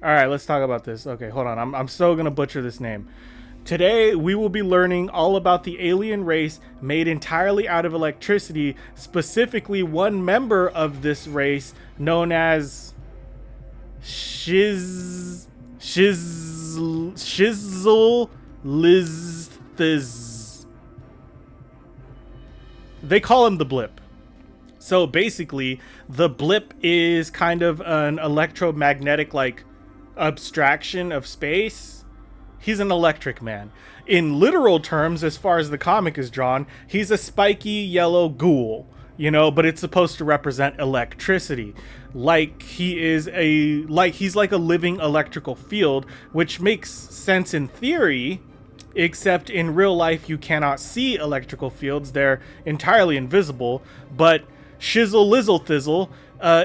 All right, let's talk about this. Okay, hold on. I'm so gonna butcher this name. Today, we will be learning all about the alien race made entirely out of electricity, specifically one member of this race known as Shzzzllzzzthzz. They call him the Blip. So basically, the Blip is kind of an electromagnetic like abstraction of space. He's an electric man. In literal terms, as far as the comic is drawn, he's a spiky yellow ghoul, you know, but it's supposed to represent electricity. He's like a living electrical field, which makes sense in theory, except in real life you cannot see electrical fields. They're entirely invisible, but Shzzzllzzzthzz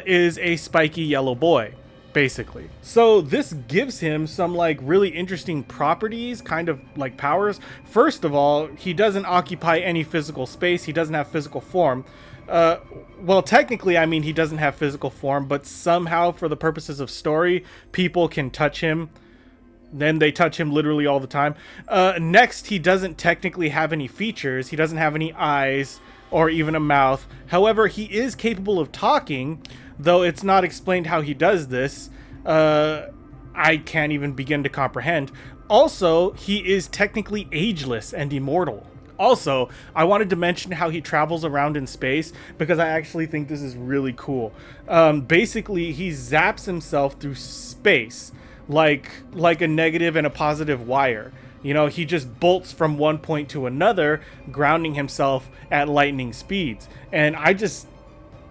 is a spiky yellow boy, basically. So this gives him some like really interesting properties, kind of like powers. First of all, he doesn't occupy any physical space. He doesn't have physical form. Well, technically, I mean, he doesn't have physical form, but somehow for the purposes of story, people can touch him. Then they touch him literally all the time. Next, he doesn't technically have any features. He doesn't have any eyes or even a mouth. However, he is capable of talking, though it's not explained how he does this. I can't even begin to comprehend. Also, he is technically ageless and immortal. Also, I wanted to mention how he travels around in space because I actually think this is really cool. Basically, he zaps himself through space like a negative and a positive wire. You know, he just bolts from one point to another, grounding himself at lightning speeds. And I just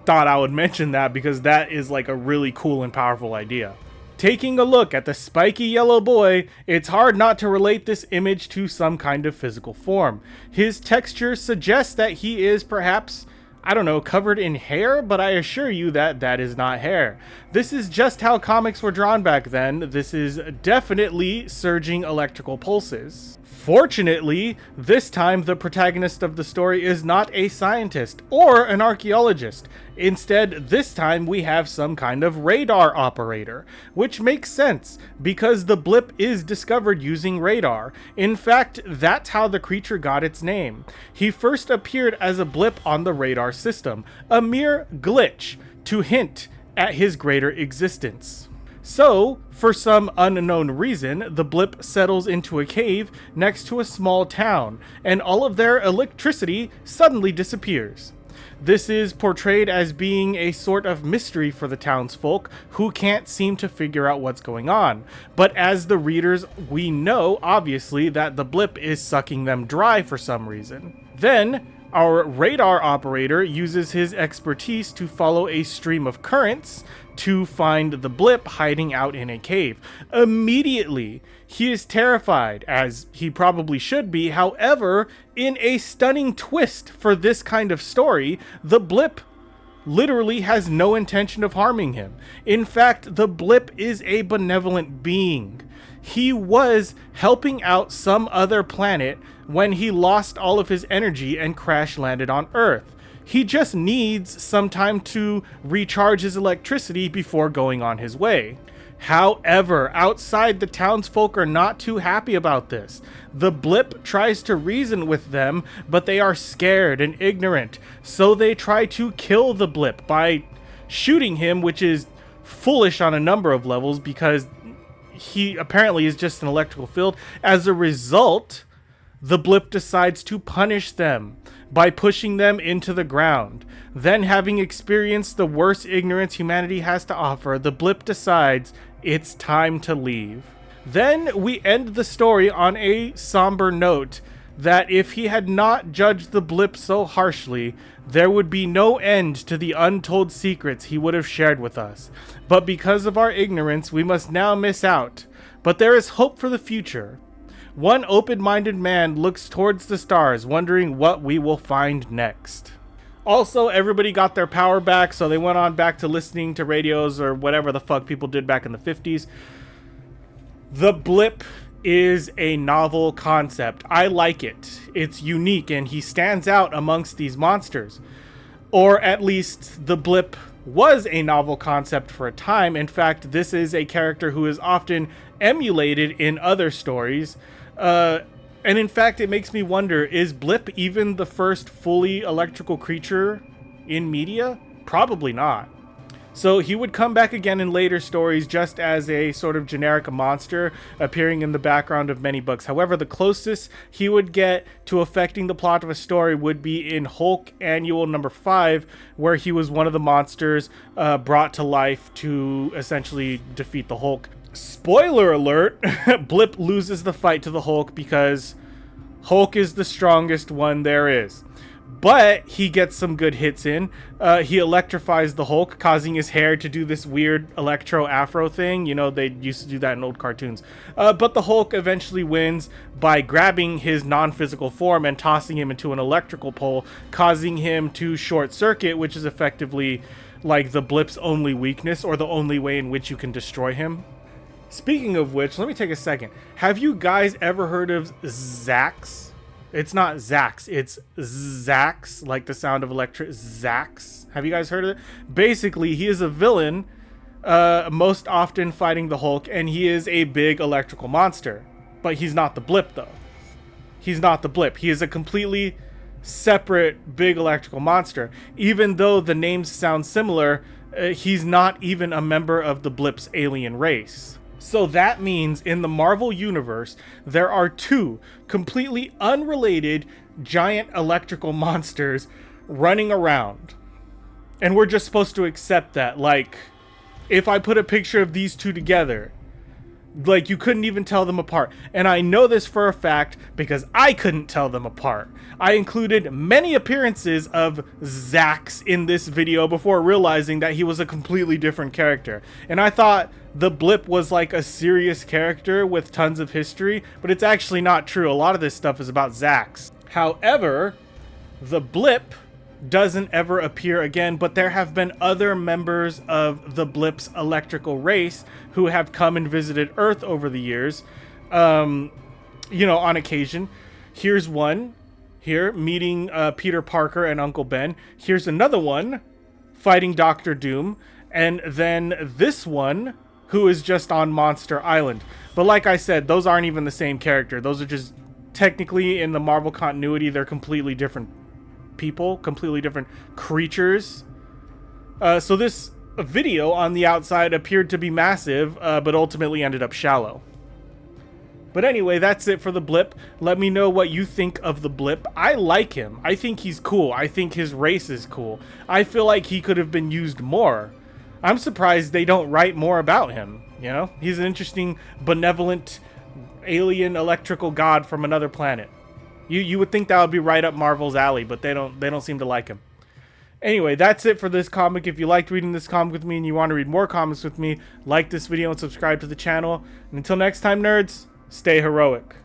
thought I would mention that because that is like a really cool and powerful idea. Taking a look at the spiky yellow boy, it's hard not to relate this image to some kind of physical form. His texture suggests that he is perhaps, I don't know, covered in hair, but I assure you that that is not hair. This is just how comics were drawn back then. This is definitely surging electrical pulses. Fortunately, this time the protagonist of the story is not a scientist or an archaeologist. Instead, this time we have some kind of radar operator, which makes sense because the Blip is discovered using radar. In fact, that's how the creature got its name. He first appeared as a blip on the radar system, a mere glitch to hint at his greater existence. So, for some unknown reason, the Blip settles into a cave next to a small town, and all of their electricity suddenly disappears. This is portrayed as being a sort of mystery for the townsfolk who can't seem to figure out what's going on. But as the readers, we know, obviously, that the Blip is sucking them dry for some reason. Then, our radar operator uses his expertise to follow a stream of currents to find the Blip hiding out in a cave. Immediately, he is terrified, as he probably should be. However, in a stunning twist for this kind of story, the Blip literally has no intention of harming him. In fact, the Blip is a benevolent being. He was helping out some other planet when he lost all of his energy and crash landed on Earth. He just needs some time to recharge his electricity before going on his way. However, outside, the townsfolk are not too happy about this. The Blip tries to reason with them, but they are scared and ignorant, so they try to kill the Blip by shooting him, which is foolish on a number of levels because he apparently is just an electrical field. As a result, the Blip decides to punish them by pushing them into the ground. Then, having experienced the worst ignorance humanity has to offer, the Blip decides it's time to leave. Then we end the story on a somber note that if he had not judged the Blip so harshly, there would be no end to the untold secrets he would have shared with us. But because of our ignorance, we must now miss out. But there is hope for the future. One open-minded man looks towards the stars, wondering what we will find next. Also, everybody got their power back, so they went on back to listening to radios or whatever the fuck people did back in the 50s. The Blip is a novel concept. I like it. It's unique, and he stands out amongst these monsters. Or at least the Blip was a novel concept for a time. In fact, this is a character who is often emulated in other stories. And in fact, it makes me wonder, is Blip even the first fully electrical creature in media? Probably not. So he would come back again in later stories just as a sort of generic monster appearing in the background of many books. However, the closest he would get to affecting the plot of a story would be in Hulk Annual number 5, where he was one of the monsters brought to life to essentially defeat the Hulk. Spoiler alert, Blip loses the fight to the Hulk because Hulk is the strongest one there is. But he gets some good hits in. He electrifies the Hulk, causing his hair to do this weird electro afro thing. You know, they used to do that in old cartoons. But the Hulk eventually wins by grabbing his non-physical form and tossing him into an electrical pole, causing him to short circuit, which is effectively like the Blip's only weakness, or the only way in which you can destroy him. Speaking of which, let me take a second. Have you guys ever heard of Zax? It's not Zax, it's Zax, like the sound of electric. Zax. Have you guys heard of it? Basically, he is a villain, most often fighting the Hulk, and he is a big electrical monster. But he's not the Blip, though. He's not the Blip. He is a completely separate big electrical monster. Even though the names sound similar, he's not even a member of the Blip's alien race. So that means in the Marvel Universe, there are two completely unrelated giant electrical monsters running around. And we're just supposed to accept that. Like, if I put a picture of these two together, like, you couldn't even tell them apart. And I know this for a fact because I couldn't tell them apart. I included many appearances of Zax in this video before realizing that he was a completely different character. And I thought the Blip was like a serious character with tons of history, but it's actually not true. A lot of this stuff is about Zax. However, the Blip doesn't ever appear again, but there have been other members of the Blip's electrical race who have come and visited Earth over the years, you know, on occasion. Here's one here meeting Peter Parker and Uncle Ben. Here's another one fighting Doctor Doom, and then this one who is just on Monster Island. But like I said, those aren't even the same character. Those are just technically, in the Marvel continuity, they're completely different people, completely different creatures. So this video on the outside appeared to be massive, but ultimately ended up shallow. But anyway, that's it for the Blip. Let me know what you think of the Blip. I like him. I think he's cool. I think his race is cool. I feel like he could have been used more. I'm surprised they don't write more about him. You know, he's an interesting, benevolent, alien electrical god from another planet. You would think that would be right up Marvel's alley, but they don't seem to like him. Anyway, that's it for this comic. If you liked reading this comic with me and you want to read more comics with me, like this video and subscribe to the channel. And until next time, nerds, stay heroic.